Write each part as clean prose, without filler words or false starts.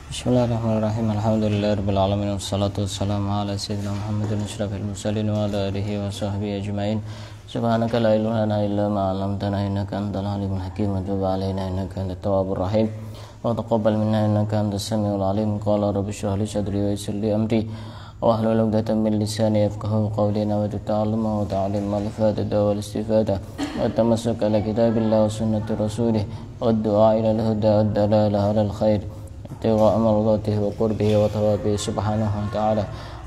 Bismillahirrahmanirrahim. Alhamdulillahirabbil alamin wassalatu wassalamu ala sayyidina Muhammadin asyrafil mursalin wa ala alihi wa sahbihi ajmain. Subhanaka la ilaha illa ma 'allamtana innaka antal alimul hakim wa tub 'alaina innaka antat tawwabur rahim wa taqabbal minna innaka antas samiul alim. Qala rabbi shrah li sadri wa yassir li amri wahlul 'uqdatam min lisani yafqahu qawli wa ta'allama wa ta'lim al-fadada wal istifada wa tamassuk ala kitabillah wa sunnati rasulih wa du'a ila al-huda wa dalalah ala al-khair tiwa amradahu wa qurbihi wa thawabihi subhanahu wa ta'ala.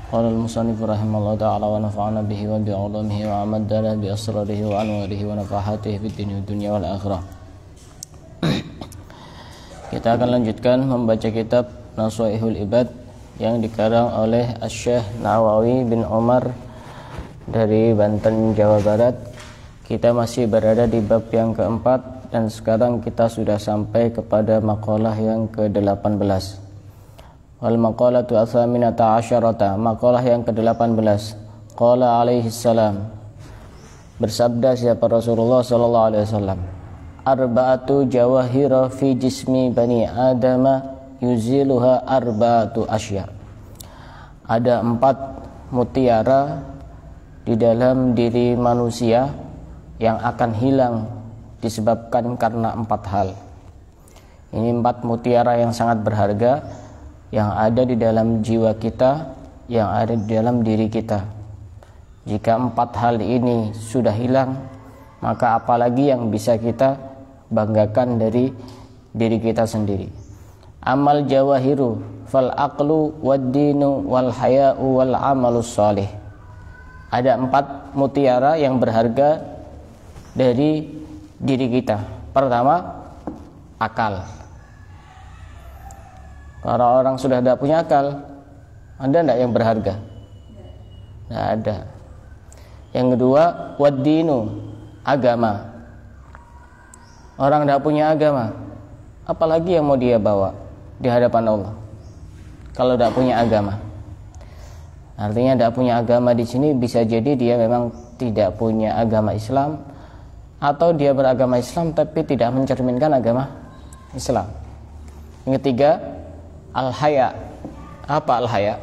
Qala al-musannif rahimahullah ta'ala wa nafa'ana bihi wa bi'ulumihi wa amaddana bi asrarihi wa anwarihi wa nafahatihi fid dunya wal akhirah. Kita akan lanjutkan membaca kitab Nasha'ihul Ibad yang dikarang oleh Asy-Syaikh Nawawi bin Umar dari Banten, Jawa Barat. Kita masih berada di bab yang keempat dan sekarang kita sudah sampai kepada maqalah yang ke-18. Wal maqalatu atsaminata asyarata, maqalah yang ke-18. Qala alaihi salam, bersabda siapa Rasulullah sallallahu alaihi wasallam, arba'atu jawahira fi jismi bani adama yuziluha arba'atu asya. Ada 4 mutiara di dalam diri manusia yang akan hilang disebabkan karena 4 hal. Ini 4 mutiara yang sangat berharga yang ada di dalam jiwa kita, yang ada di dalam diri kita. Jika 4 hal ini sudah hilang, maka apalagi yang bisa kita banggakan dari diri kita sendiri. Amal jawahiru fal aqlu wad dinu wal haya'u wal amalus shalih. Ada 4 mutiara yang berharga dari diri kita. Pertama, akal. Kalau orang sudah tidak punya akal, ada tidak yang berharga? Tidak ada. Yang kedua, wad-dinu, agama. Orang tidak punya agama, apalagi yang mau dia bawa di hadapan Allah kalau tidak punya agama? Artinya tidak punya agama di sini bisa jadi dia memang tidak punya agama Islam, atau dia beragama Islam tapi tidak mencerminkan agama Islam. Yang ketiga, al-haya. Apa al-haya?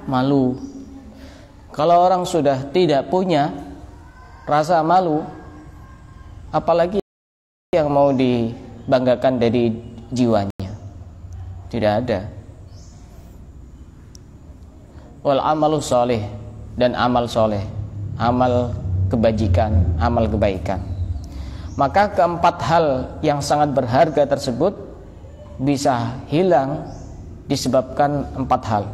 Malu. Kalau orang sudah tidak punya rasa malu, apalagi yang mau dibanggakan dari jiwanya? Tidak ada. Wal amalu sholih, dan amal soleh, amal kebajikan, amal kebaikan. Maka keempat hal yang sangat berharga tersebut bisa hilang disebabkan 4 hal.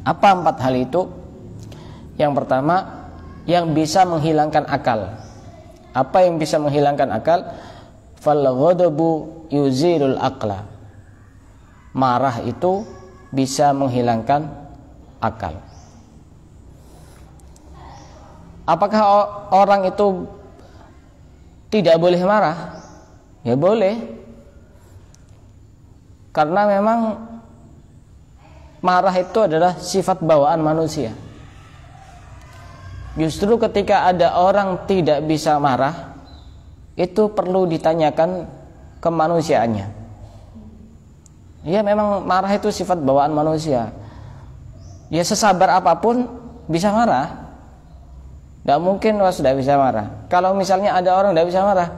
Apa 4 hal itu? Yang pertama, yang bisa menghilangkan akal. Apa yang bisa menghilangkan akal? Fal ghadabu yuzilul aqla. Marah itu bisa menghilangkan akal. Apakah orang itu tidak boleh marah? Ya boleh. Karena memang marah itu adalah sifat bawaan manusia. Justru ketika ada orang tidak bisa marah, itu perlu ditanyakan kemanusiaannya. Ya memang marah itu sifat bawaan manusia. Ya sesabar apapun bisa marah. Tidak mungkin tidak bisa marah. Kalau misalnya ada orang tidak bisa marah,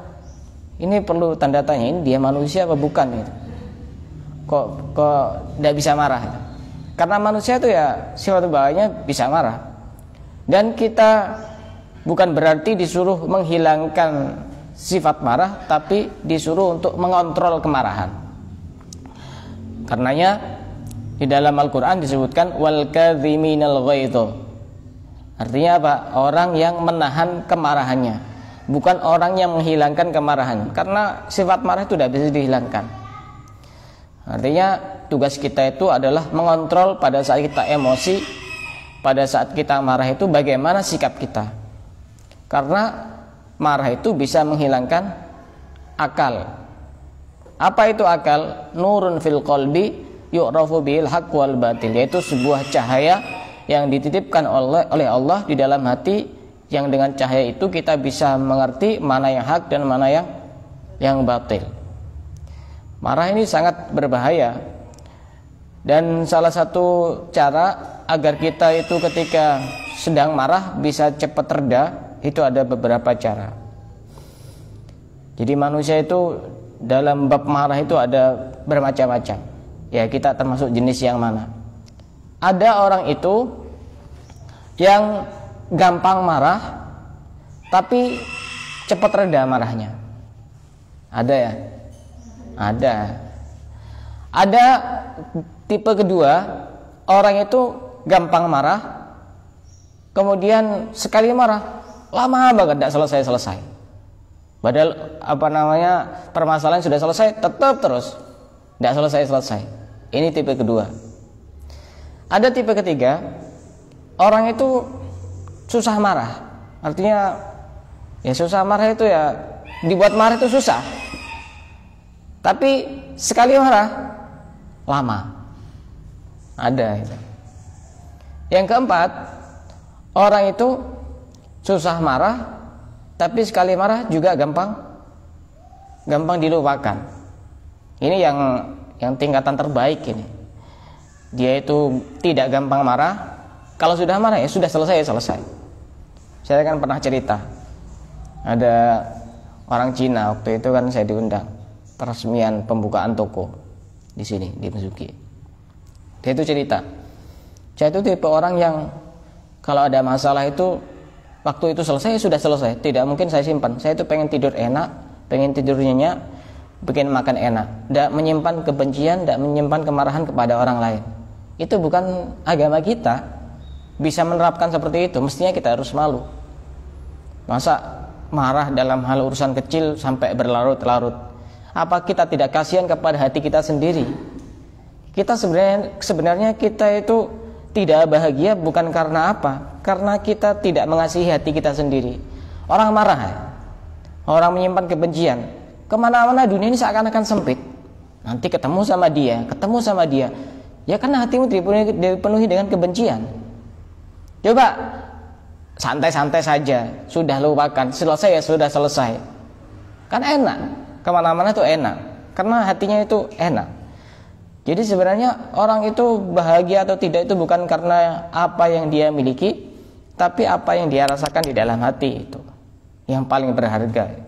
ini perlu tanda tanya, ini dia manusia apa bukan gitu. Kok tidak bisa marah? Karena manusia itu ya sifat bawaannya bisa marah. Dan kita bukan berarti disuruh menghilangkan sifat marah, tapi disuruh untuk mengontrol kemarahan. Karenanya di dalam Al-Quran disebutkan wal kadhiminal ghaidho. Artinya apa? Orang yang menahan kemarahannya, bukan orang yang menghilangkan kemarahan. Karena sifat marah itu tidak bisa dihilangkan. Artinya tugas kita itu adalah mengontrol pada saat kita emosi, pada saat kita marah itu bagaimana sikap kita. Karena marah itu bisa menghilangkan akal. Apa itu akal? Nurun fil qalbi yu'rafu bil haqq wal batil, yaitu sebuah cahaya yang dititipkan oleh Allah di dalam hati, yang dengan cahaya itu kita bisa mengerti mana yang hak dan mana yang batil. Marah ini sangat berbahaya. Dan salah satu cara agar kita itu ketika sedang marah bisa cepat reda, itu ada beberapa cara. Jadi manusia itu dalam bab marah itu ada bermacam-macam. Ya, kita termasuk jenis yang mana? Ada orang itu yang gampang marah tapi cepat reda marahnya. Ada ya? Ada. Ada tipe kedua, orang itu gampang marah, kemudian sekali marah lama banget tidak selesai-selesai. Padahal permasalahan sudah selesai, tetap terus tidak selesai-selesai. Ini tipe kedua. Ada tipe ketiga, orang itu susah marah. Artinya ya susah marah itu ya, dibuat marah itu susah. Tapi sekali marah lama. Ada itu. Yang keempat, orang itu susah marah tapi sekali marah juga gampang dilupakan. Ini yang tingkatan terbaik ini. Dia itu tidak gampang marah. Kalau sudah marah ya sudah selesai. Saya kan pernah cerita, ada orang Cina waktu itu kan saya diundang peresmian pembukaan toko di sini di Mezuki. Dia itu cerita, saya itu tipe orang yang kalau ada masalah itu waktu itu selesai sudah selesai, tidak mungkin saya simpan. Saya itu pengen tidur enak, pengen tidur nyenyak, pengen makan enak, tidak menyimpan kebencian, tidak menyimpan kemarahan kepada orang lain. Itu bukan agama kita bisa menerapkan seperti itu. Mestinya kita harus malu. Masa marah dalam hal urusan kecil sampai berlarut-larut? Apa kita tidak kasihan kepada hati kita sendiri? Kita sebenarnya kita itu tidak bahagia bukan karena apa? Karena kita tidak mengasihi hati kita sendiri. Orang marah, orang menyimpan kebencian, kemana-mana dunia ini seakan-akan sempit. Nanti ketemu sama dia, ya karena hatimu dipenuhi dengan kebencian. Coba santai-santai saja, sudah lupakan, selesai ya sudah selesai. Kan enak, kemana-mana itu enak, karena hatinya itu enak. Jadi sebenarnya orang itu bahagia atau tidak itu bukan karena apa yang dia miliki, tapi apa yang dia rasakan di dalam hati itu yang paling berharga.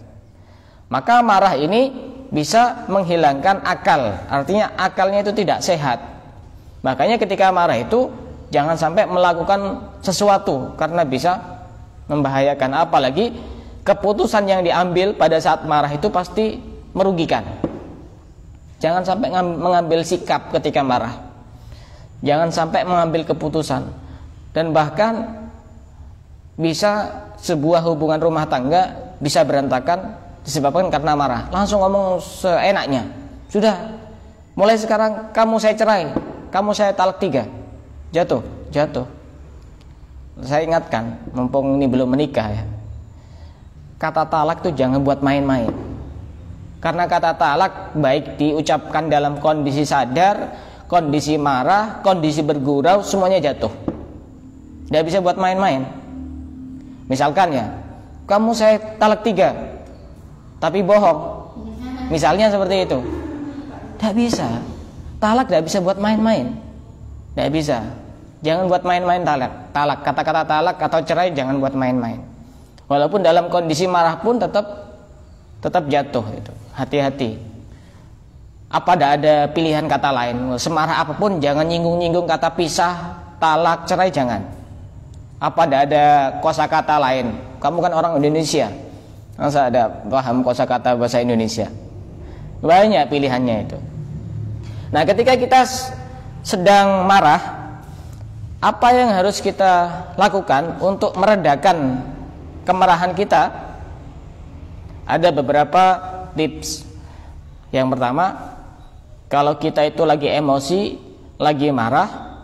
Maka marah ini bisa menghilangkan akal, artinya akalnya itu tidak sehat. Makanya ketika marah itu jangan sampai melakukan sesuatu karena bisa membahayakan. Apalagi keputusan yang diambil pada saat marah itu pasti merugikan. Jangan sampai mengambil sikap ketika marah. Jangan sampai mengambil keputusan. Dan bahkan bisa sebuah hubungan rumah tangga bisa berantakan disebabkan karena marah. Langsung ngomong seenaknya. Sudah, mulai sekarang kamu saya cerai, kamu saya talak 3. Jatuh. Saya ingatkan, mumpung ini belum menikah ya, kata talak itu jangan buat main-main. Karena kata talak baik diucapkan dalam kondisi sadar, kondisi marah, kondisi bergurau, semuanya jatuh. Tidak bisa buat main-main. Misalkan ya, kamu saya talak 3 tapi bohong, misalnya seperti itu. Tidak bisa. Talak tidak bisa buat main-main. Tidak bisa. Jangan buat main-main talak. Kata-kata talak atau cerai jangan buat main-main. Walaupun dalam kondisi marah pun tetap jatuh itu. Hati-hati. Apa ada pilihan kata lain? Semarah apapun jangan nyinggung-nyinggung kata pisah, talak, cerai jangan. Apa ada kosakata lain? Kamu kan orang Indonesia. Masa ada paham kosakata bahasa Indonesia? Banyak pilihannya itu. Nah, ketika kita sedang marah, apa yang harus kita lakukan untuk meredakan kemarahan kita? Ada beberapa tips. Yang pertama, kalau kita itu lagi emosi, lagi marah,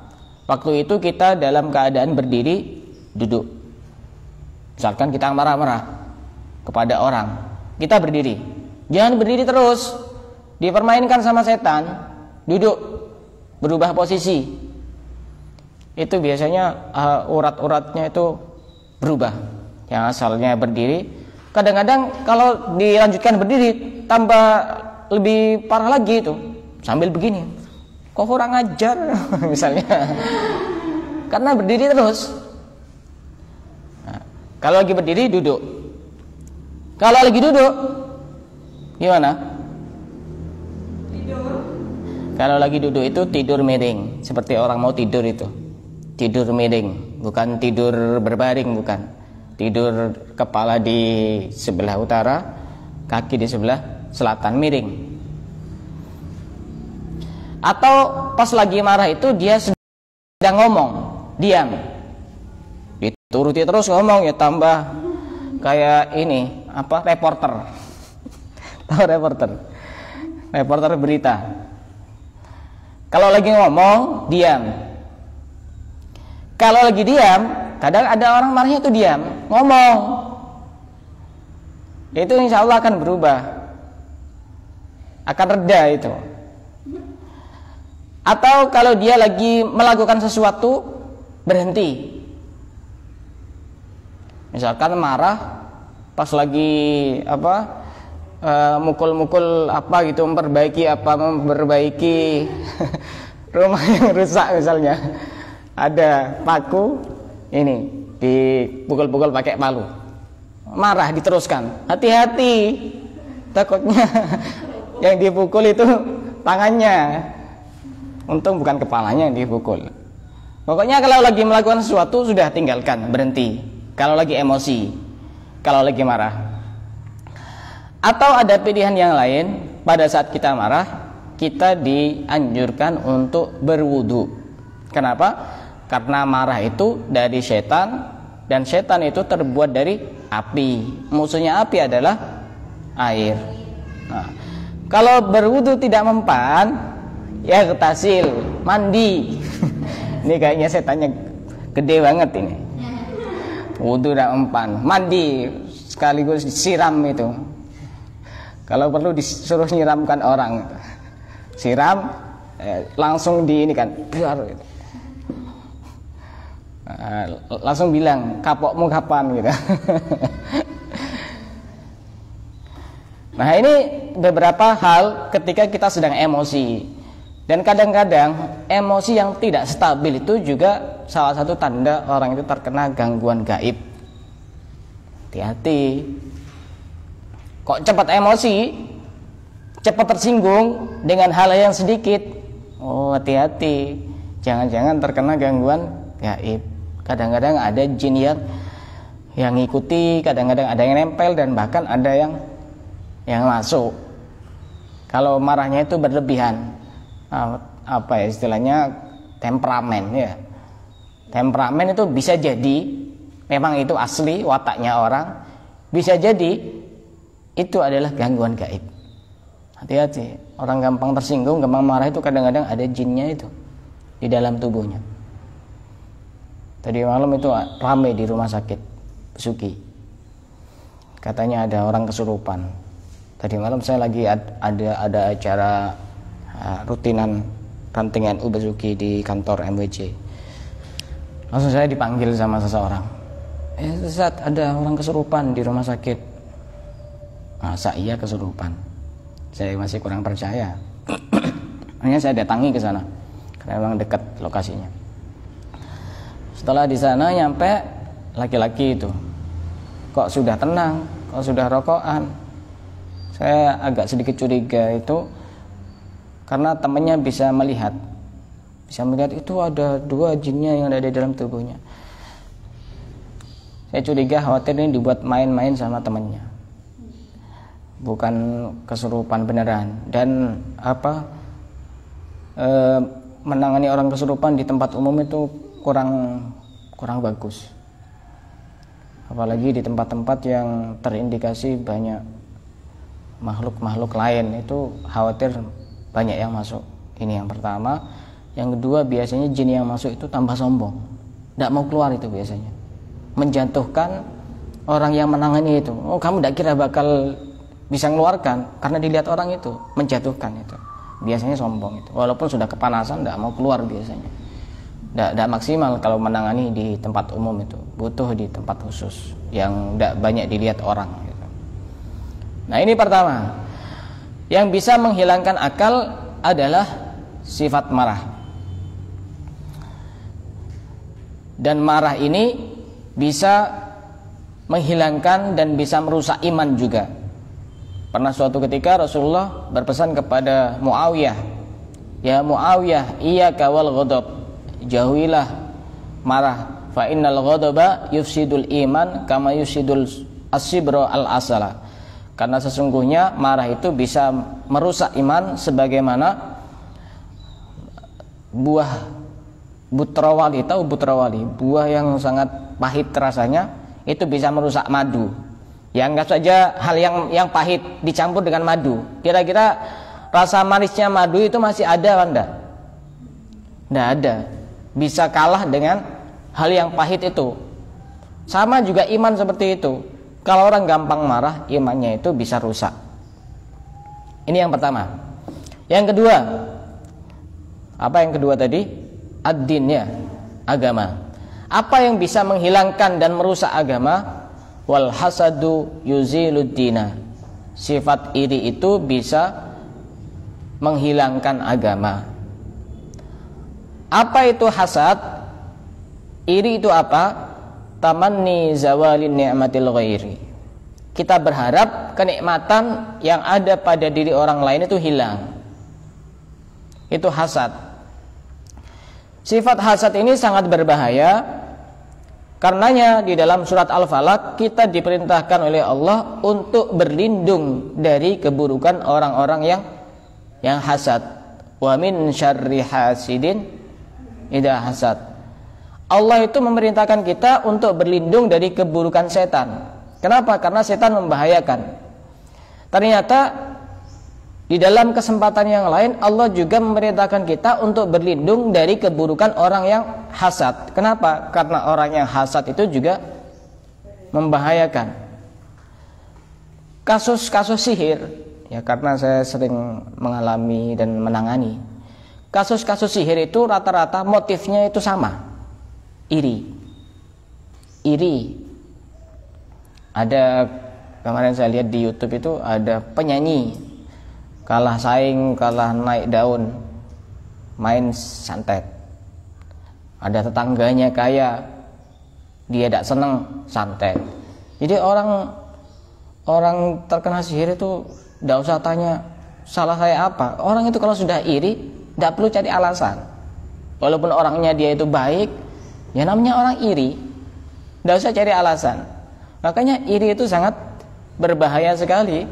waktu itu kita dalam keadaan berdiri, duduk. Misalkan kita marah-marah kepada orang, kita berdiri. Jangan berdiri terus, dipermainkan sama setan. Duduk, berubah posisi. Itu biasanya urat-uratnya itu berubah. Yang asalnya berdiri, kadang-kadang kalau dilanjutkan berdiri tambah lebih parah lagi itu, sambil begini, kok kurang ajar misalnya, karena berdiri terus. Nah, kalau lagi berdiri duduk, kalau lagi duduk gimana? Tidur. Kalau lagi duduk itu tidur miring, seperti orang mau tidur itu, tidur miring, bukan tidur berbaring, bukan. Tidur kepala di sebelah utara, kaki di sebelah selatan, miring. Atau pas lagi marah itu dia sedang ngomong, diam, dituruti terus ngomong, ya tambah kayak ini apa, reporter. Tahu reporter berita. Kalau lagi ngomong diam. Kalau lagi diam, kadang ada orang marahnya itu diam, ngomong. Itu insya Allah akan berubah, akan reda itu. Atau kalau dia lagi melakukan sesuatu, berhenti. Misalkan marah, pas lagi apa, mukul-mukul apa gitu, memperbaiki rumah yang rusak misalnya. Ada paku, ini dipukul-pukul pakai palu, marah diteruskan, hati-hati, takutnya yang dipukul itu tangannya, untung bukan kepalanya yang dipukul. Pokoknya kalau lagi melakukan sesuatu sudah tinggalkan, berhenti. Kalau lagi emosi, kalau lagi marah. Atau ada pilihan yang lain, pada saat kita marah kita dianjurkan untuk berwudu. Kenapa? Karena marah itu dari setan, dan setan itu terbuat dari api. Musuhnya api adalah air. Nah, kalau berwudu tidak mempan, ya ketasil, mandi. Ini kayaknya setannya gede banget ini. Wudu tidak mempan, mandi sekaligus siram itu. Kalau perlu disuruh nyiramkan orang, siram, langsung di ini kan, biar gitu. Langsung bilang, kapokmu kapan gitu. Nah, ini beberapa hal ketika kita sedang emosi. Dan kadang-kadang emosi yang tidak stabil itu juga salah satu tanda orang itu terkena gangguan gaib. Hati-hati. Kok cepat emosi, cepat tersinggung dengan hal yang sedikit. Oh, hati-hati, jangan-jangan terkena gangguan gaib. Kadang-kadang ada jin yang ngikuti, kadang-kadang ada yang nempel, dan bahkan ada yang masuk. Kalau marahnya itu berlebihan, apa ya istilahnya, temperamen ya. Temperamen itu bisa jadi memang itu asli wataknya orang, bisa jadi itu adalah gangguan gaib. Hati-hati, orang gampang tersinggung, gampang marah itu kadang-kadang ada jinnya itu di dalam tubuhnya. Tadi malam itu ramai di rumah sakit Besuki, katanya ada orang kesurupan. Tadi malam saya lagi ada acara rutinan ranting NU Besuki di kantor MWC. Langsung saya dipanggil sama seseorang, Ustaz, ada orang kesurupan di rumah sakit. Masa iya kesurupan? Saya masih kurang percaya. Akhirnya saya datangi ke sana karena memang dekat lokasinya. Setelah di sana nyampe, laki-laki itu kok sudah tenang, kok sudah rokokan. Saya agak sedikit curiga itu karena temannya bisa melihat itu ada 2 jinnya yang ada di dalam tubuhnya. Saya curiga, khawatir ini dibuat main-main sama temannya, bukan kesurupan beneran. Dan menangani orang kesurupan di tempat umum itu kurang bagus, apalagi di tempat-tempat yang terindikasi banyak makhluk-makhluk lain, itu khawatir banyak yang masuk. Ini yang pertama. Yang kedua, biasanya jin yang masuk itu tambah sombong, tidak mau keluar, itu biasanya menjatuhkan orang yang menangani itu. Oh, kamu tidak kira bakal bisa mengeluarkan, karena dilihat orang itu, menjatuhkan itu. Biasanya sombong itu, walaupun sudah kepanasan tidak mau keluar biasanya. Tidak maksimal kalau menangani di tempat umum itu, butuh di tempat khusus yang tidak banyak dilihat orang gitu. Nah, ini pertama. Yang bisa menghilangkan akal adalah sifat marah. Dan marah ini bisa menghilangkan dan bisa merusak iman juga. Pernah suatu ketika Rasulullah berpesan kepada Muawiyah, "Ya Muawiyah, iyyaka wal ghadab." Jauhilah marah. Fa innal ghadaba yufsidul iman kama yufsidul as-sibra al-asala. Karena sesungguhnya marah itu bisa merusak iman sebagaimana buah butrawali, tahu butrawali, buah yang sangat pahit rasanya, itu bisa merusak madu. Ya, anggap saja hal yang pahit dicampur dengan madu. Kira-kira rasa manisnya madu itu masih ada kan enggak? Enggak ada. Bisa kalah dengan hal yang pahit itu. Sama juga iman seperti itu. Kalau orang gampang marah, imannya itu bisa rusak. Ini yang pertama. Yang kedua, apa yang kedua tadi? Ad-din, ya, agama. Apa yang bisa menghilangkan dan merusak agama? Wal hasadu yuzilud dina. Sifat iri itu bisa menghilangkan agama. Apa itu hasad? Iri itu apa? Tamanni zawalin ni'matil ghairi. Kita berharap kenikmatan yang ada pada diri orang lain itu hilang. Itu hasad. Sifat hasad ini sangat berbahaya. Karenanya di dalam surat Al-Falaq kita diperintahkan oleh Allah untuk berlindung dari keburukan orang-orang yang hasad. Wa min syarri hasidin idza hasad. Allah itu memerintahkan kita untuk berlindung dari keburukan setan. Kenapa? Karena setan membahayakan. Ternyata di dalam kesempatan yang lain Allah juga memerintahkan kita untuk berlindung dari keburukan orang yang hasad. Kenapa? Karena orang yang hasad itu juga membahayakan. Kasus-kasus sihir, ya, karena saya sering mengalami dan menangani. Kasus-kasus sihir itu rata-rata motifnya itu sama. Iri. Ada kemarin saya lihat di YouTube itu ada penyanyi kalah saing, kalah naik daun, main santet. Ada tetangganya kaya, dia tidak senang santet. Jadi orang terkena sihir itu tidak usah tanya salah saya apa. Orang itu kalau sudah iri tidak perlu cari alasan. Walaupun orangnya dia itu baik, ya namanya orang iri, tidak usah cari alasan. Makanya iri itu sangat berbahaya sekali.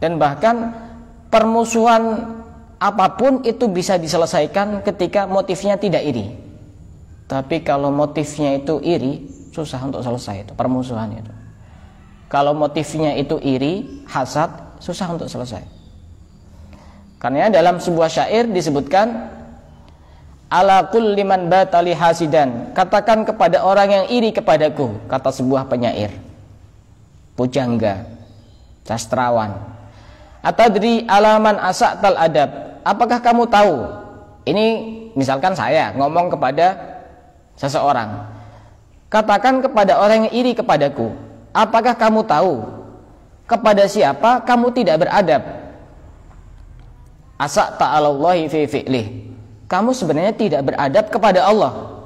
Dan bahkan permusuhan apapun itu bisa diselesaikan ketika motifnya tidak iri. Tapi kalau motifnya itu iri, susah untuk selesai itu permusuhan itu. Kalau motifnya itu iri, hasad, susah untuk selesai. Karena dalam sebuah syair disebutkan, ala kulli man batali hasidan, katakan kepada orang yang iri kepadaku, kata sebuah penyair, pujangga, sastrawan. Atadri alaman asa'tal adab, apakah kamu tahu? Ini misalkan saya ngomong kepada seseorang, katakan kepada orang yang iri kepadaku, apakah kamu tahu kepada siapa kamu tidak beradab? Asa'ta'alallahi fi fi'lih, kamu sebenarnya tidak beradab kepada Allah.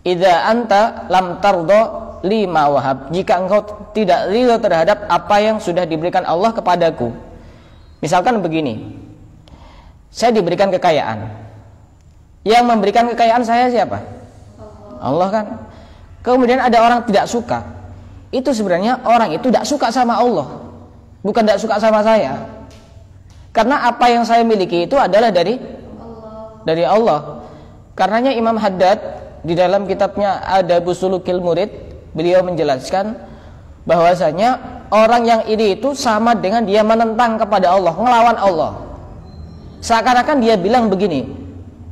Idza anta lam tardo lima wahab, jika engkau tidak ridho terhadap apa yang sudah diberikan Allah kepadaku. Misalkan begini, saya diberikan kekayaan, yang memberikan kekayaan saya siapa? Allah kan. Kemudian ada orang tidak suka, itu sebenarnya orang itu tidak suka sama Allah, bukan tidak suka sama saya. Karena apa yang saya miliki itu adalah dari Allah. Karenanya Imam Haddad di dalam kitabnya Adabus Sulukil Murid, beliau menjelaskan bahwasanya orang yang iri itu sama dengan dia menentang kepada Allah, ngelawan Allah. Seakan-akan dia bilang begini,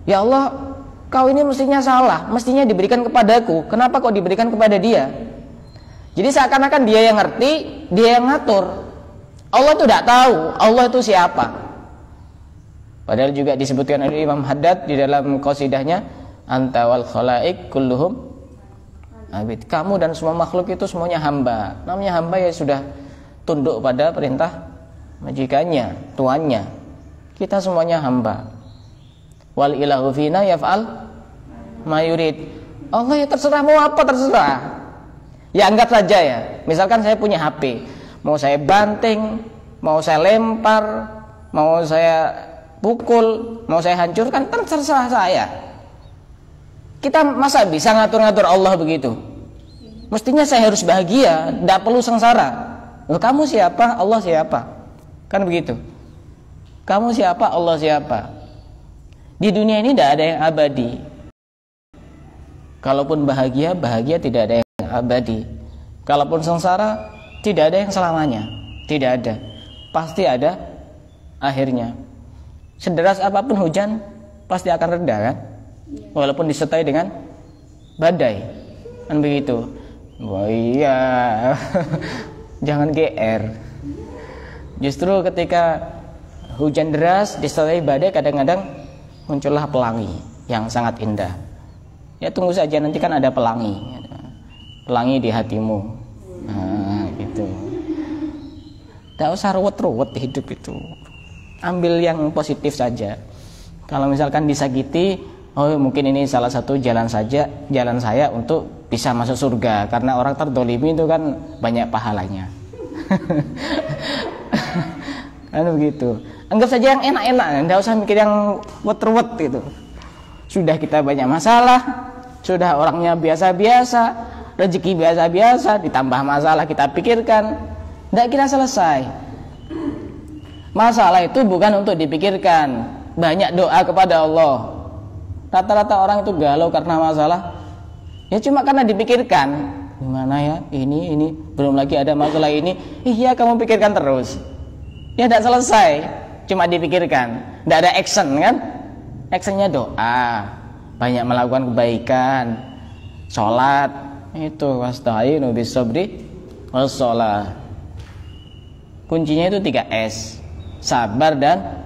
ya Allah, kau ini mestinya salah, mestinya diberikan kepadaku, kenapa kok diberikan kepada dia? Jadi seakan-akan dia yang ngerti, dia yang ngatur. Allah itu tidak tahu Allah itu siapa. Padahal juga disebutkan oleh Imam Haddad di dalam qasidahnya, anta wal khalaik kulluhum abid. Kamu dan semua makhluk itu semuanya hamba. Namanya hamba ya sudah tunduk pada perintah majikannya, tuannya. Kita semuanya hamba. Wal ilahu fina yaf'al ma yurid. Allah ya terserah, mau apa terserah. Ya anggap saja ya, misalkan saya punya HP, mau saya banting, mau saya lempar, mau saya pukul, mau saya hancurkan, terserah saya. Kita masa bisa ngatur-ngatur Allah begitu? Mestinya saya harus bahagia, tidak perlu sengsara. Loh, kamu siapa? Allah siapa? Kan begitu. Kamu siapa? Allah siapa? Di dunia ini tidak ada yang abadi. Kalaupun bahagia, bahagia tidak ada yang abadi. Kalaupun sengsara, tidak ada yang selamanya. Tidak ada. Pasti ada akhirnya. Sederas apapun hujan, pasti akan reda kan? Walaupun disertai dengan badai. Kan begitu. Wah iya. Jangan GR. Justru ketika hujan deras disertai badai, kadang-kadang muncullah pelangi yang sangat indah. Ya tunggu saja, nanti kan ada pelangi. Pelangi di hatimu. Nah, gitu. Tidak usah ruwet-ruwet hidup itu. Ambil yang positif saja. Kalau misalkan disakiti, oh mungkin ini salah satu jalan saya untuk bisa masuk surga. Karena orang terdolimi itu kan banyak pahalanya. Kan begitu. Anggap saja yang enak-enak, tidak usah mikir yang ruwet-ruwet gitu. Sudah kita banyak masalah, sudah orangnya biasa-biasa, rezeki biasa-biasa, ditambah masalah kita pikirkan, tidak kira selesai. Masalah itu bukan untuk dipikirkan, banyak doa kepada Allah. Rata-rata orang itu galau karena masalah, ya cuma karena dipikirkan. Gimana ya, ini, belum lagi ada masalah ini, iya kamu pikirkan terus. Ya tidak selesai, cuma dipikirkan, tidak ada action kan? Actionnya doa, banyak melakukan kebaikan, sholat, itu wasta'inu bis-sabri was-shalah. Kuncinya itu 3S, sabar dan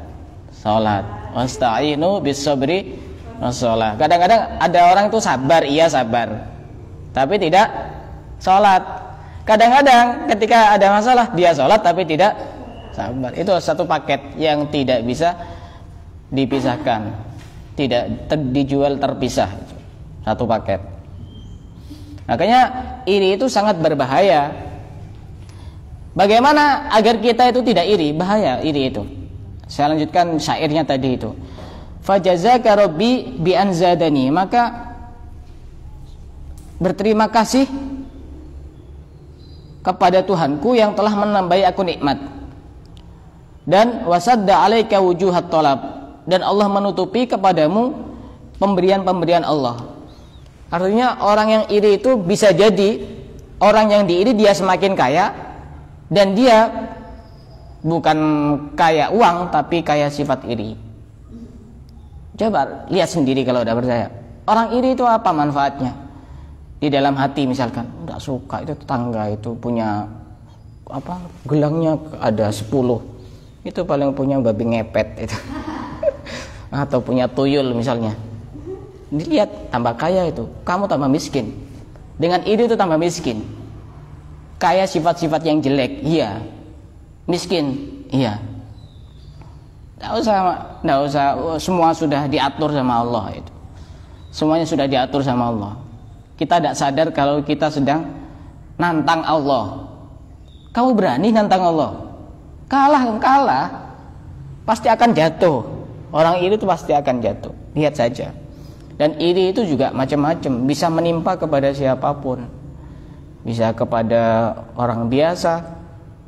sholat. Wasta'inu bis-sabri was-shalah. Kadang-kadang ada orang itu sabar, iya sabar, tapi tidak sholat. Kadang-kadang ketika ada masalah dia sholat tapi tidak sabar. Itu satu paket yang tidak bisa dipisahkan, tidak dijual terpisah, satu paket. Makanya iri itu sangat berbahaya. Bagaimana agar kita itu tidak iri? Bahaya iri itu. Saya lanjutkan syairnya tadi itu. Fajazaka rabbi bi anzadani, maka berterima kasih kepada Tuhanku yang telah menambahi aku nikmat. Dan wasadda alaika wujuhat talab, dan Allah menutupi kepadamu pemberian-pemberian Allah. Artinya orang yang iri itu bisa jadi orang yang diiri dia semakin kaya, dan dia bukan kaya uang tapi kaya sifat iri. Coba lihat sendiri kalau udah percaya. Orang iri itu apa manfaatnya? Di dalam hati misalkan, tidak suka itu tetangga itu punya apa, gelangnya ada 10, itu paling punya babi ngepet itu. Atau punya tuyul misalnya. Dilihat tambah kaya itu, kamu tambah miskin. Dengan iri itu tambah miskin. Kaya sifat-sifat yang jelek, iya. Miskin, iya. Tidak usah, semua sudah diatur sama Allah itu. Semuanya sudah diatur sama Allah. Kita tidak sadar kalau kita sedang nantang Allah. Kamu berani nantang Allah? Kalah, pasti akan jatuh. Orang iri itu pasti akan jatuh. Lihat saja. Dan iri itu juga macam-macam, bisa menimpa kepada siapapun. Bisa kepada orang biasa,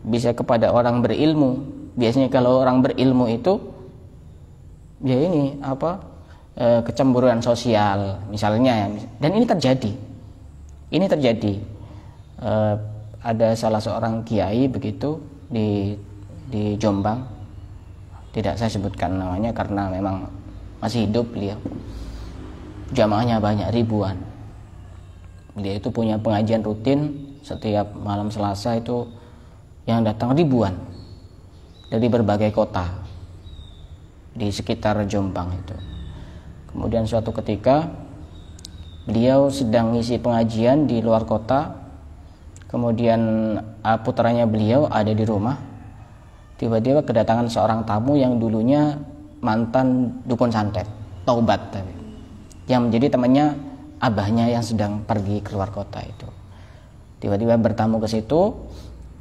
bisa kepada orang berilmu. Biasanya kalau orang berilmu itu ya ini apa? Kecemburuan sosial misalnya. Dan ini terjadi. Ada salah seorang kiai begitu di Jombang. Tidak saya sebutkan namanya karena memang masih hidup beliau. Jamaahnya banyak, ribuan. Dia itu punya pengajian rutin setiap malam Selasa itu yang datang ribuan dari berbagai kota di sekitar Jombang itu. Kemudian suatu ketika beliau sedang ngisi pengajian di luar kota. Kemudian putranya beliau ada di rumah. tiba-tiba kedatangan seorang tamu yang dulunya mantan dukun santet, taubat tapi, yang menjadi temannya abahnya yang sedang pergi keluar kota itu. Tiba-tiba bertamu ke situ,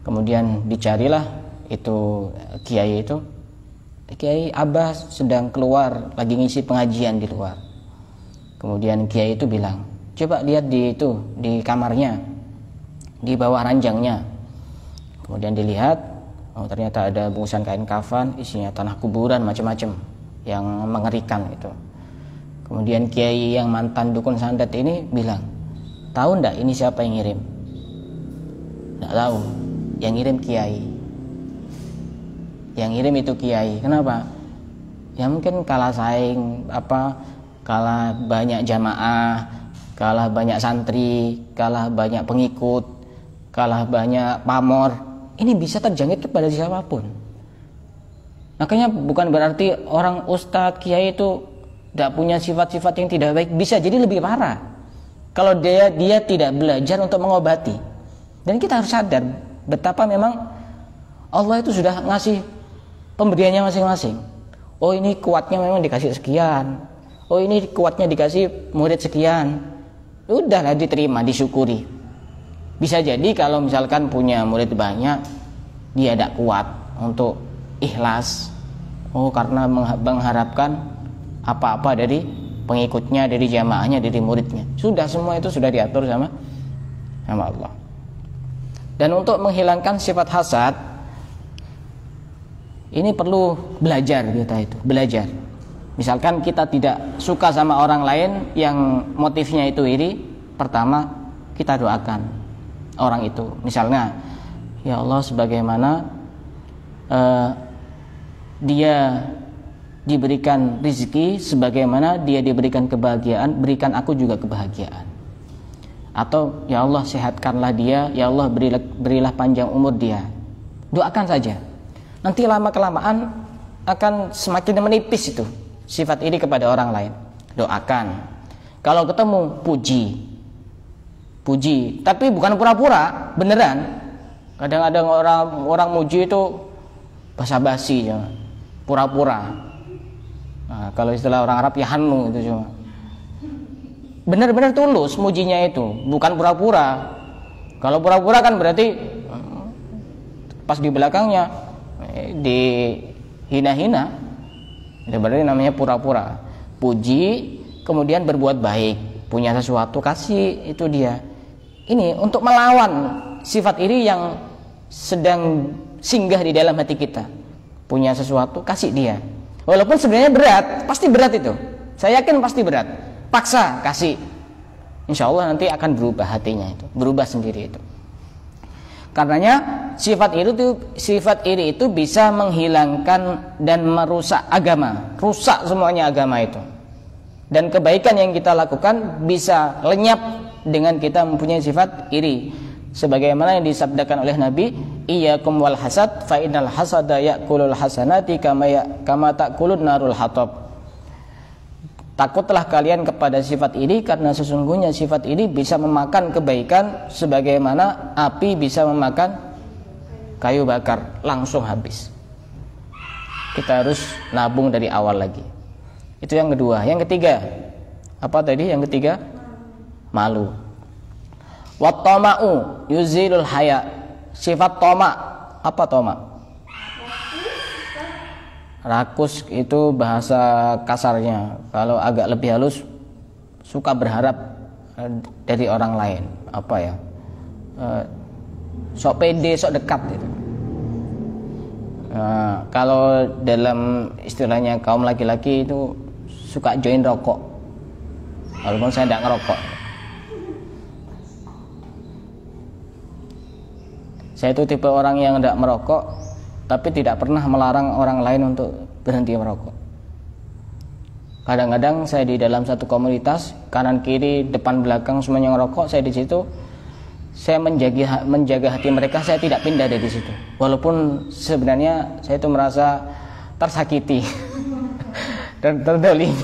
kemudian dicarilah itu kiai itu. Kiai, abah sedang keluar, lagi ngisi pengajian di luar. Kemudian kiai itu bilang, coba lihat di kamarnya, di bawah ranjangnya. Kemudian dilihat, oh ternyata ada bungkusan kain kafan, isinya tanah kuburan macam-macam yang mengerikan itu. Kemudian kiai yang mantan dukun santet ini bilang, tahu ndak ini siapa yang ngirim? Nggak tahu. Yang ngirim kiai. Yang ngirim itu kiai. Kenapa? Ya mungkin kalah saing, kalah banyak jamaah, kalah banyak santri, kalah banyak pengikut, kalah banyak pamor. Ini bisa terjangkit kepada siapapun. Makanya bukan berarti orang ustadz, kiai itu tidak punya sifat-sifat yang tidak baik, bisa jadi lebih parah kalau dia tidak belajar untuk mengobati. Dan kita harus sadar betapa memang Allah itu sudah ngasih pemberiannya masing-masing. Oh ini kuatnya memang dikasih sekian, oh ini kuatnya dikasih murid sekian, udahlah diterima, disyukuri. Bisa jadi kalau misalkan punya murid banyak, dia tidak kuat untuk ikhlas, oh karena mengharapkan apa-apa dari pengikutnya, dari jamaahnya, dari muridnya. Sudah, semua itu sudah diatur sama Allah. Dan untuk menghilangkan sifat hasad, ini perlu belajar kita itu, belajar. Misalkan kita tidak suka sama orang lain yang motifnya itu iri, pertama kita doakan orang itu. Misalnya, ya Allah, sebagaimana dia diberikan rizki, sebagaimana dia diberikan kebahagiaan, berikan aku juga kebahagiaan. Atau ya Allah, sehatkanlah dia, ya Allah, berilah panjang umur dia. Doakan saja. Nanti lama-kelamaan akan semakin menipis itu sifat iri kepada orang lain. Doakan. Kalau ketemu, puji, tapi bukan pura-pura, beneran. Kadang-kadang orang muji itu basa-basi, ya, pura-pura. Nah, kalau istilah orang Arab ya hanu itu cuma. Benar-benar tulus mujinya itu, bukan pura-pura. Kalau pura-pura kan berarti pas di belakangnya dihina-hina. Itu berarti namanya pura-pura. Puji, kemudian berbuat baik, punya sesuatu kasih, itu dia. Ini untuk melawan sifat iri yang sedang singgah di dalam hati kita. Punya sesuatu, kasih dia. Walaupun sebenarnya berat, pasti berat itu. Saya yakin pasti berat. Paksa, kasih. Insya Allah nanti akan berubah hatinya itu, berubah sendiri itu. Karenanya sifat iri itu bisa menghilangkan dan merusak agama, rusak semuanya agama itu. Dan kebaikan yang kita lakukan bisa lenyap dengan kita mempunyai sifat iri. Sebagaimana yang disabdakan oleh Nabi, iyyakum wal hasad fa innal hasada ya'kulul hasanati kama ta'kulun narul hatab. Takutlah kalian kepada sifat iri, karena sesungguhnya sifat iri bisa memakan kebaikan sebagaimana api bisa memakan kayu bakar, langsung habis. Kita harus nabung dari awal lagi. Itu yang kedua. Yang ketiga, apa tadi yang ketiga? Malu. Wattama'u yuzilul haya. Sifat toma. Apa toma? Rakus itu bahasa kasarnya. Kalau agak lebih halus, suka berharap dari orang lain. Apa ya? Sok pede, sok dekat gitu. Kalau dalam istilahnya kaum laki-laki itu suka join rokok. Walaupun saya tidak ngerokok. Saya itu tipe orang yang tidak merokok, tapi tidak pernah melarang orang lain untuk berhenti merokok. Kadang-kadang saya di dalam satu komunitas, kanan kiri depan belakang semuanya ngerokok, saya di situ, saya menjaga hati mereka, saya tidak pindah dari situ. Walaupun sebenarnya saya itu merasa tersakiti dan terdolimi,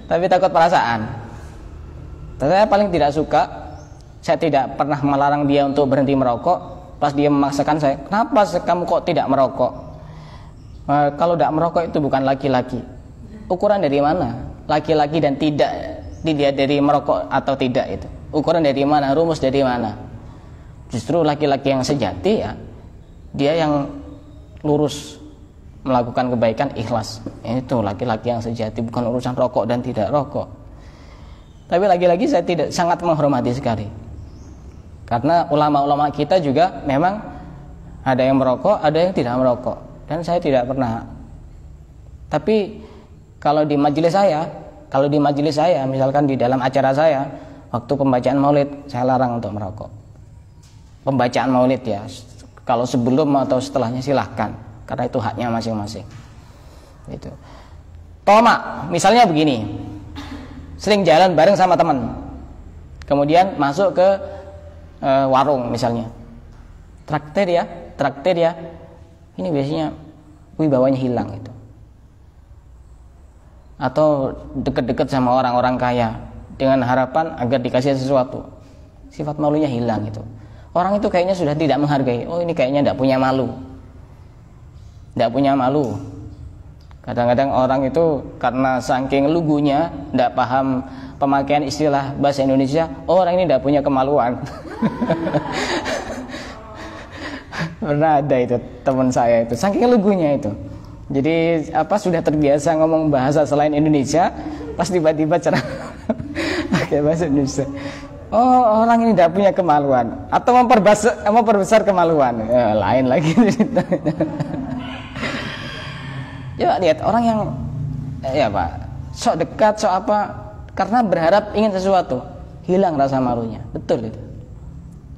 tapi takut perasaan. Saya paling tidak suka. Saya tidak pernah melarang dia untuk berhenti merokok, Pas dia memaksakan saya, kenapa kamu kok tidak merokok? Kalau tidak merokok itu bukan laki-laki. Ukuran dari mana? Laki-laki dan tidak dilihat dari merokok atau tidak itu. Ukuran dari mana? Rumus dari mana? Justru laki-laki yang sejati ya, dia yang lurus melakukan kebaikan ikhlas. Itu laki-laki yang sejati, bukan urusan rokok dan tidak rokok. Tapi lagi-lagi saya tidak sangat menghormati sekali. Karena ulama-ulama kita juga memang ada yang merokok, ada yang tidak merokok. Dan saya tidak pernah. Tapi kalau di majelis saya, misalkan di dalam acara saya, waktu pembacaan maulid, saya larang untuk merokok. Pembacaan maulid ya, kalau sebelum atau setelahnya silahkan, karena itu haknya masing-masing. Itu. Toma, misalnya begini, sering jalan bareng sama teman, kemudian masuk ke warung misalnya, traktir ya, ini biasanya wibawanya hilang itu. Atau deket-deket sama orang-orang kaya dengan harapan agar dikasih sesuatu, sifat malunya hilang itu. Orang itu kayaknya sudah tidak menghargai. Oh, ini kayaknya tidak punya malu. Kadang-kadang orang itu karena saking lugunya, tidak paham pemakaian istilah bahasa Indonesia, oh, orang ini tidak punya kemaluan. Pernah ada itu teman saya itu, saking lugunya itu. Jadi sudah terbiasa ngomong bahasa selain Indonesia, pas tiba-tiba pakai bahasa Indonesia. Oh, orang ini tidak punya kemaluan, atau memperbesar kemaluan, ya, lain lagi. Coba lihat orang yang sok dekat, sok apa, karena berharap ingin sesuatu, hilang rasa malunya. Betul itu.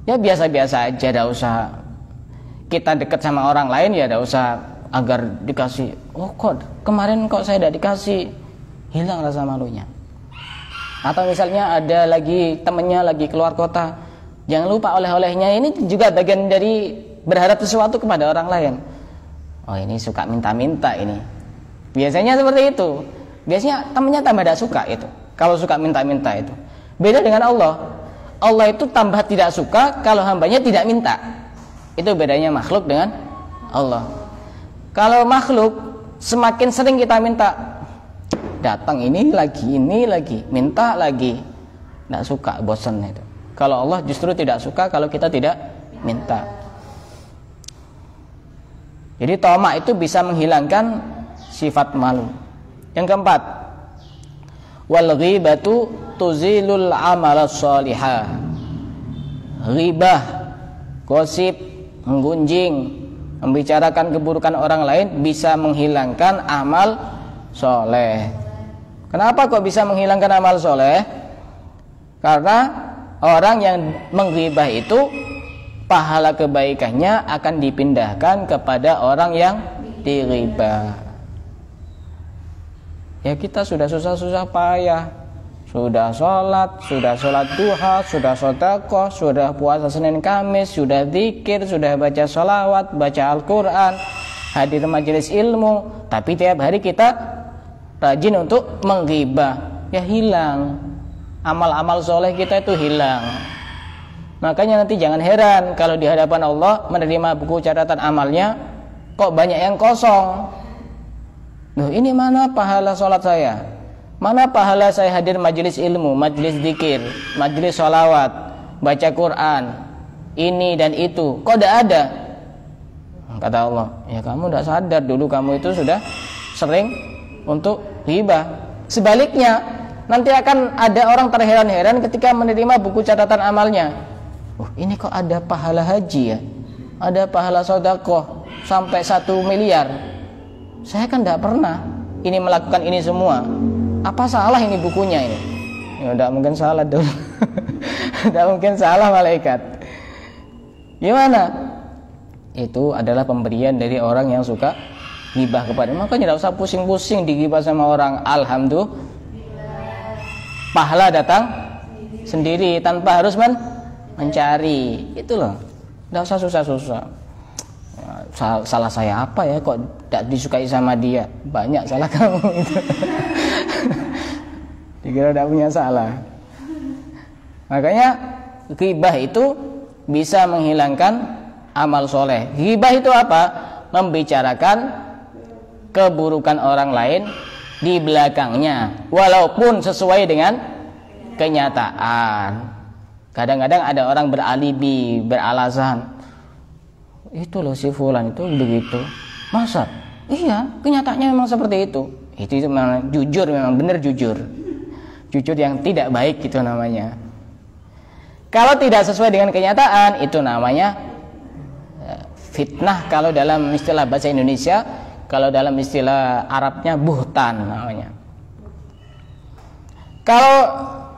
Ya biasa-biasa aja, tidak usah kita dekat sama orang lain, ya tidak usah agar dikasih. Oh, kok kemarin kok saya tidak dikasih, hilang rasa malunya. Atau misalnya ada lagi temennya lagi keluar kota, jangan lupa oleh-olehnya. Ini juga bagian dari berharap sesuatu kepada orang lain. Oh, ini suka minta-minta ini. Biasanya seperti itu. Biasanya temennya tambah tidak suka itu, kalau suka minta-minta itu. Beda dengan Allah. Allah itu tambah tidak suka kalau hambanya tidak minta. Itu bedanya makhluk dengan Allah. Kalau makhluk semakin sering kita minta, datang ini lagi, minta lagi, tidak suka, bosan itu. Kalau Allah justru tidak suka kalau kita tidak minta. Jadi tamak itu bisa menghilangkan sifat malu. Yang keempat, wal ghibatu tuzilul amal shalihah. Ghibah, gosip, menggunjing, membicarakan keburukan orang lain bisa menghilangkan amal soleh. Kenapa kok bisa menghilangkan amal soleh? Karena orang yang menghibah itu pahala kebaikannya akan dipindahkan kepada orang yang diribah. Ya, kita sudah susah-susah payah, sudah sholat duha, sudah sedekah, sudah puasa Senin Kamis, sudah zikir, sudah baca sholawat, baca Al-Quran, hadir majelis ilmu, tapi tiap hari kita rajin untuk menghibah, ya hilang. Amal-amal soleh kita itu hilang. Makanya nanti jangan heran kalau di hadapan Allah menerima buku catatan amalnya kok banyak yang kosong. Loh, ini mana pahala sholat saya? Mana pahala saya hadir majelis ilmu, majelis zikir, majelis sholawat, baca Quran, ini dan itu, kok tidak ada? Kata Allah, ya kamu tidak sadar dulu kamu itu sudah sering untuk ghibah. Sebaliknya, nanti akan ada orang terheran-heran ketika menerima buku catatan amalnya. Oh, ini kok ada pahala haji ya? Ada pahala sedekah sampai 1 miliar. Saya kan tidak pernah ini melakukan ini semua. Apa salah ini bukunya ini? Ya tidak mungkin salah dulu. Tidak mungkin salah malaikat. Gimana? Itu adalah pemberian dari orang yang suka ghibah kepada. Makanya tidak usah pusing-pusing digibah sama orang. Alhamdulillah, pahala datang sendiri tanpa harus mencari. Itu loh. Tidak usah susah-susah. Salah saya apa ya kok tidak disukai sama dia? Banyak salah kamu itu. Dikira tidak punya salah. Makanya ghibah itu bisa menghilangkan amal soleh. Ghibah itu apa? Membicarakan keburukan orang lain di belakangnya, walaupun sesuai dengan kenyataan. Kadang-kadang ada orang beralibi, beralasan, itu loh si fulan itu begitu. Masa? Iya, kenyataannya memang seperti itu. Itu memang jujur, memang benar jujur. Jujur yang tidak baik itu namanya. Kalau tidak sesuai dengan kenyataan, itu namanya fitnah kalau dalam istilah bahasa Indonesia. Kalau dalam istilah Arabnya buhtan namanya. Kalau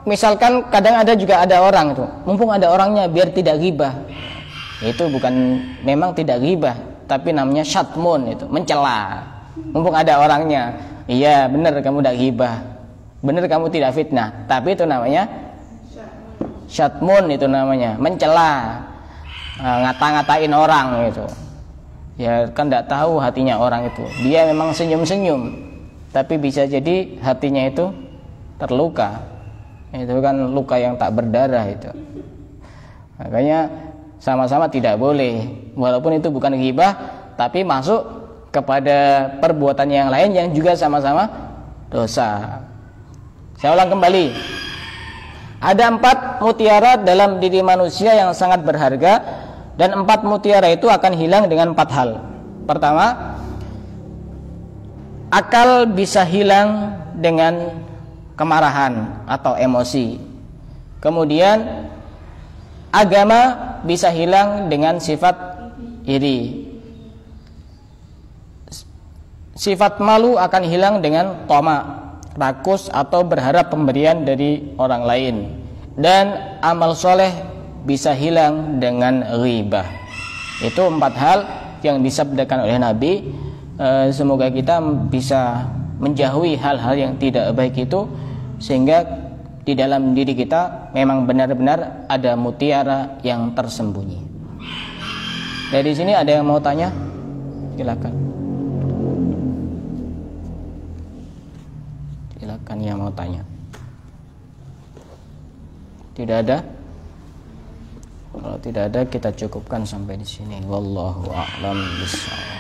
misalkan kadang ada juga ada orang itu, mumpung ada orangnya biar tidak ghibah. Itu bukan, memang tidak ghibah, tapi namanya syatmun, itu mencela. Mumpung ada orangnya, iya benar kamu tidak ghibah, benar kamu tidak fitnah, tapi itu namanya syatmun, itu namanya mencela, ngata-ngatain orang gitu. Ya kan tidak tahu hatinya orang itu. Dia memang senyum-senyum, tapi bisa jadi hatinya itu terluka. Itu kan luka yang tak berdarah itu. Makanya sama-sama tidak boleh, walaupun itu bukan ghibah, tapi masuk kepada perbuatan yang lain yang juga sama-sama dosa. Saya ulang kembali. Ada 4 mutiara dalam diri manusia yang sangat berharga, dan 4 mutiara itu akan hilang dengan 4 hal. Pertama, akal bisa hilang dengan kemarahan atau emosi. Kemudian agama bisa hilang dengan sifat iri. Sifat malu akan hilang dengan tamak, rakus atau berharap pemberian dari orang lain. Dan amal soleh bisa hilang dengan ghibah. Itu 4 hal yang disabdakan oleh Nabi. Semoga kita bisa menjauhi hal-hal yang tidak baik itu, sehingga di dalam diri kita memang benar-benar ada mutiara yang tersembunyi. Dari sini ada yang mau tanya? Silakan. Silakan yang mau tanya. Tidak ada? Kalau tidak ada, kita cukupkan sampai di sini. Wallahu a'lam bishawab.